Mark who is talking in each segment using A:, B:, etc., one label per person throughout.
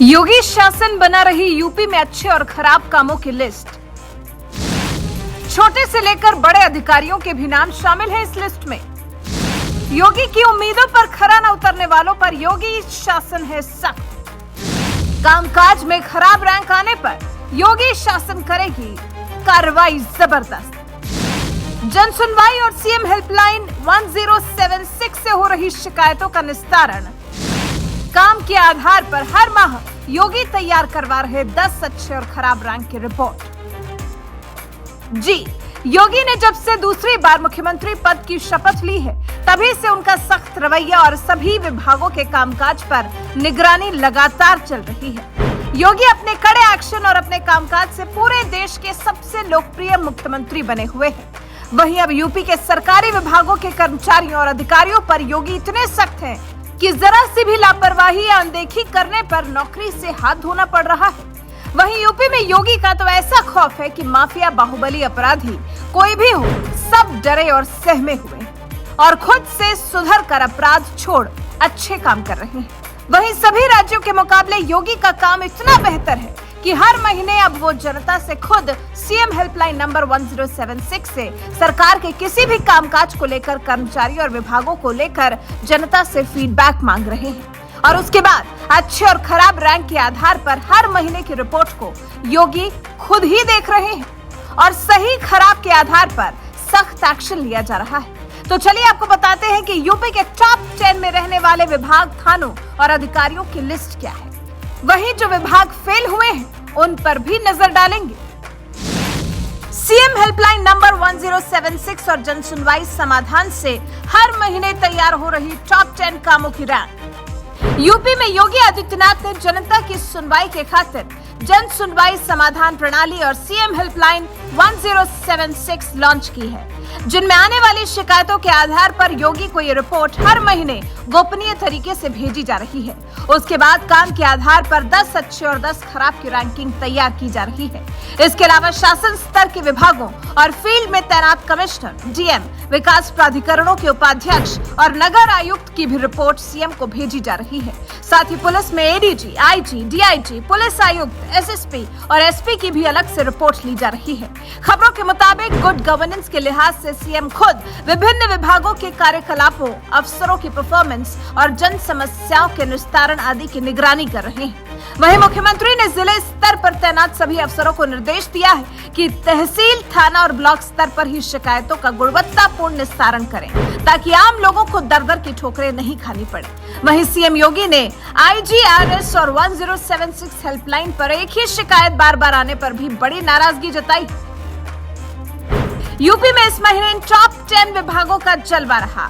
A: योगी शासन बना रही यूपी में अच्छे और खराब कामों की लिस्ट। छोटे से लेकर बड़े अधिकारियों के भी नाम शामिल हैं इस लिस्ट में। योगी की उम्मीदों पर खरा न उतरने वालों पर योगी शासन है सख्त। कामकाज में खराब रैंक आने पर योगी शासन करेगी कार्रवाई जबरदस्त। जन सुनवाई और सीएम हेल्पलाइन 1076 से हो रही शिकायतों का निस्तारण। काम के आधार पर हर माह योगी तैयार करवा रहे 10 अच्छे और खराब रैंक की रिपोर्ट। जी, योगी ने जब से दूसरी बार मुख्यमंत्री पद की शपथ ली है, तभी से उनका सख्त रवैया और सभी विभागों के कामकाज पर निगरानी लगातार चल रही है। योगी अपने कड़े एक्शन और अपने कामकाज से पूरे देश के सबसे लोकप्रिय मुख्यमंत्री बने हुए हैं। वहीं अब यूपी के सरकारी विभागों के कर्मचारियों और अधिकारियों पर योगी इतने सख्त हैं कि जरा सी भी लापरवाही या अनदेखी करने पर नौकरी से हाथ धोना पड़ रहा है। वहीं यूपी में योगी का तो ऐसा खौफ है कि माफिया, बाहुबली, अपराधी कोई भी हो, सब डरे और सहमे हुए और खुद से सुधर कर अपराध छोड़ अच्छे काम कर रहे हैं। वहीं सभी राज्यों के मुकाबले योगी का काम इतना बेहतर है कि हर महीने अब वो जनता से खुद सीएम हेल्पलाइन नंबर 1076 से सरकार के किसी भी कामकाज को लेकर, कर्मचारी और विभागों को लेकर जनता से फीडबैक मांग रहे हैं और उसके बाद अच्छे और खराब रैंक के आधार पर हर महीने की रिपोर्ट को योगी खुद ही देख रहे हैं और सही खराब के आधार पर सख्त एक्शन लिया जा रहा है। तो चलिए आपको बताते हैं कि यूपी के टॉप 10 में रहने वाले विभाग, थानों और अधिकारियों की लिस्ट क्या है। वहीं जो विभाग फेल हुए हैं उन पर भी नजर डालेंगे। सीएम हेल्पलाइन नंबर 1076 और जन सुनवाई समाधान से हर महीने तैयार हो रही टॉप 10 कामों की रैंक। यूपी में योगी आदित्यनाथ ने जनता की सुनवाई के खातिर जन सुनवाई समाधान प्रणाली और सीएम हेल्पलाइन 1076 लॉन्च की है, जिनमें आने वाली शिकायतों के आधार पर योगी को ये रिपोर्ट हर महीने गोपनीय तरीके से भेजी जा रही है। उसके बाद काम के आधार पर 10 अच्छे और 10 खराब की रैंकिंग तैयार की जा रही है। इसके अलावा शासन स्तर के विभागों और फील्ड में तैनात कमिश्नर, डीएम, विकास प्राधिकरणों के उपाध्यक्ष और नगर आयुक्त की भी रिपोर्ट सीएम को भेजी जा रही है। साथ ही पुलिस में एडीजी, आईजी, डीआईजी, पुलिस आयुक्त, एसएसपी और एसपी की भी अलग से रिपोर्ट ली जा रही है। खबरों के मुताबिक गुड गवर्नेंस के लिहाज से सीएम खुद विभिन्न विभागों के कार्यकलापों, अफसरों की परफॉर्मेंस और जन समस्याओं के निस्तारण आदि की निगरानी कर रहे हैं। वहीं मुख्यमंत्री ने जिले स्तर पर तैनात सभी अफसरों को निर्देश दिया है कि तहसील, थाना और ब्लॉक स्तर पर ही शिकायतों का गुणवत्तापूर्ण निस्तारण करें, ताकि आम लोगों को दर-दर की ठोकरें नहीं खानी पड़े। वहीं सीएम योगी ने आईजीआरएस और 1076 हेल्पलाइन पर एक ही शिकायत बार-बार आने पर भी बड़ी नाराजगी जताई। यूपी में इस महीने इन टॉप 10 विभागों का जलवा रहा।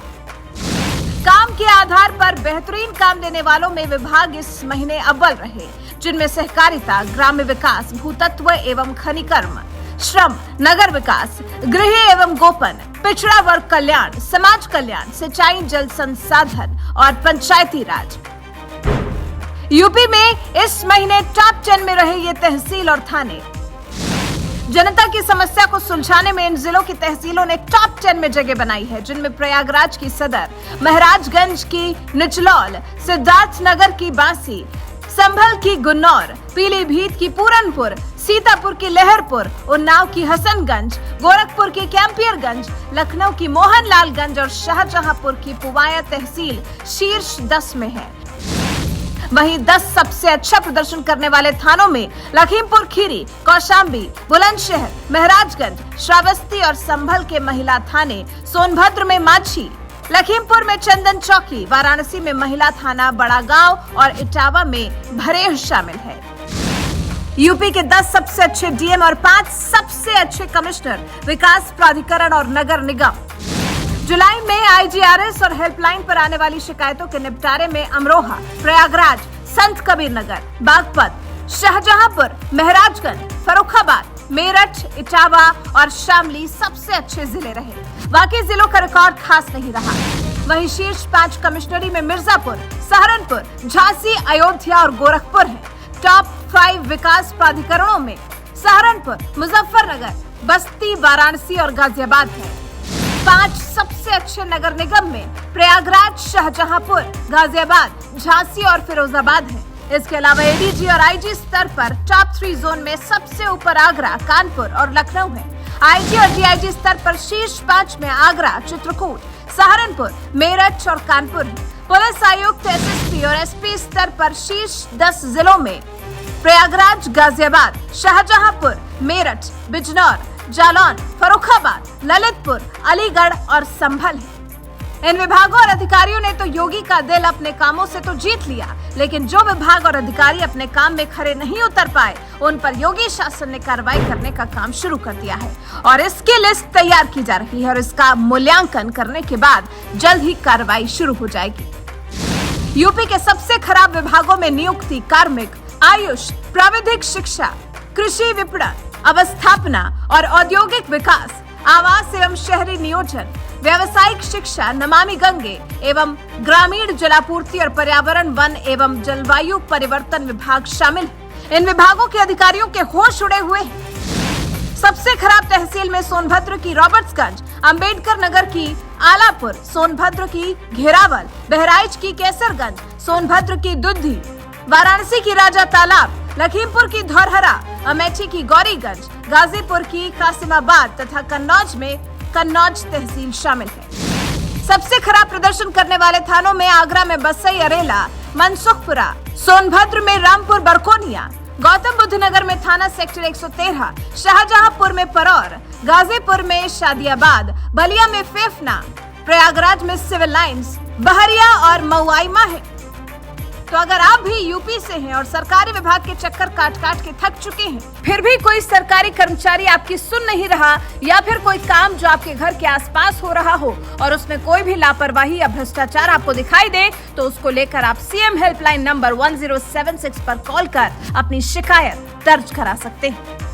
A: काम के आधार पर बेहतरीन काम देने वालों में विभाग इस महीने अव्वल रहे, जिनमें सहकारिता, ग्राम्य विकास, भूतत्व एवं खनिकर्म, श्रम, नगर विकास, गृह एवं गोपन, पिछड़ा वर्ग कल्याण, समाज कल्याण, सिंचाई, जल संसाधन और पंचायती राज। यूपी में इस महीने टॉप 10 में रहे ये तहसील और थाने। जनता की समस्या को सुलझाने में इन जिलों की तहसीलों ने टॉप 10 में जगह बनाई है, जिनमें प्रयागराज की सदर, महराजगंज की निचलौल, सिद्धार्थनगर की बांसी, संभल की गुन्नौर, पीलीभीत की पूरनपुर, सीतापुर की लहरपुर, उन्नाव की हसनगंज, गोरखपुर की कैंपियरगंज, लखनऊ की मोहनलालगंज और शाहजहांपुर की पुवाया तहसील शीर्ष 10 में है। वहीं 10 सबसे अच्छा प्रदर्शन करने वाले थानों में लखीमपुर खीरी, कौशाम्बी, बुलंदशहर, महराजगंज, श्रावस्ती और संभल के महिला थाने, सोनभद्र में माछी, लखीमपुर में चंदन चौकी, वाराणसी में महिला थाना बड़ा गांव और इटावा में भरेह शामिल है। यूपी के 10 सबसे अच्छे डीएम और 5 सबसे अच्छे कमिश्नर, विकास प्राधिकरण और नगर निगम। जुलाई में आईजीआरएस और हेल्पलाइन पर आने वाली शिकायतों के निपटारे में अमरोहा, प्रयागराज, संत कबीर नगर, बागपत, शाहजहांपुर, महराजगंज, फर्रुखाबाद, मेरठ, इटावा और शामली सबसे अच्छे जिले रहे। बाकी जिलों का रिकॉर्ड खास नहीं रहा। वहीं शीर्ष 5 कमिश्नरी में मिर्जापुर, सहारनपुर, झांसी, अयोध्या और गोरखपुर है। टॉप 5 विकास प्राधिकरणों में सहारनपुर, मुजफ्फरनगर, बस्ती, वाराणसी और गाजियाबाद है। 5 सबसे अच्छे नगर निगम में प्रयागराज, शाहजहांपुर, गाजियाबाद, झांसी और फिरोजाबाद है। इसके अलावा एडीजी और आईजी स्तर पर टॉप 3 जोन में सबसे ऊपर आगरा, कानपुर और लखनऊ है। आईजी और डीआईजी स्तर पर शीर्ष 5 में आगरा, चित्रकूट, सहारनपुर, मेरठ और कानपुर है। पुलिस आयुक्त, एसएसपी और एसपी स्तर पर शीर्ष 10 जिलों में प्रयागराज, गाजियाबाद, शाहजहांपुर, मेरठ, बिजनौर, जालौन, फर्रुखाबाद, ललितपुर, अलीगढ़ और संभल है। इन विभागों और अधिकारियों ने तो योगी का दिल अपने कामों से तो जीत लिया, लेकिन जो विभाग और अधिकारी अपने काम में खरे नहीं उतर पाए, उन पर योगी शासन ने कार्रवाई करने का काम शुरू कर दिया है और इसकी लिस्ट तैयार की जा रही है और इसका मूल्यांकन करने के बाद जल्द ही कार्रवाई शुरू हो जाएगी। यूपी के सबसे खराब विभागों में नियुक्ति, कार्मिक, आयुष, प्राविधिक शिक्षा, कृषि विपणन, अवस्थापना और औद्योगिक विकास, आवास एवं शहरी नियोजन, व्यावसायिक शिक्षा, नमामि गंगे एवं ग्रामीण जलापूर्ति और पर्यावरण, वन एवं जलवायु परिवर्तन विभाग शामिल है। इन विभागों के अधिकारियों के होश उड़े हुए हैं। सबसे खराब तहसील में सोनभद्र की रॉबर्ट्सगंज, अंबेडकर नगर की आलापुर, सोनभद्र की घेरावल, बहराइच की केसरगंज, सोनभद्र की दुद्धी, वाराणसी की राजा तालाब, लखीमपुर की धौरहरा, अमेठी की गौरीगंज, गाजीपुर की कासिमाबाद तथा कन्नौज में कन्नौज तहसील शामिल है। सबसे खराब प्रदर्शन करने वाले थानों में आगरा में बसई अरेला, मनसुखपुरा, सोनभद्र में रामपुर बरकोनिया, गौतम बुद्ध नगर में थाना सेक्टर 113, शाहजहांपुर में परौर, गाजीपुर में शादियाबाद, बलिया में फेफना, प्रयागराज में सिविल लाइंस, बहरिया और मऊआइमा है। तो अगर आप भी यूपी से हैं और सरकारी विभाग के चक्कर काट काट के थक चुके हैं, फिर भी कोई सरकारी कर्मचारी आपकी सुन नहीं रहा या फिर कोई काम जो आपके घर के आसपास हो रहा हो और उसमें कोई भी लापरवाही या भ्रष्टाचार आपको दिखाई दे, तो उसको लेकर आप सीएम हेल्पलाइन नंबर 1076 पर कॉल कर अपनी शिकायत दर्ज करा सकते हैं।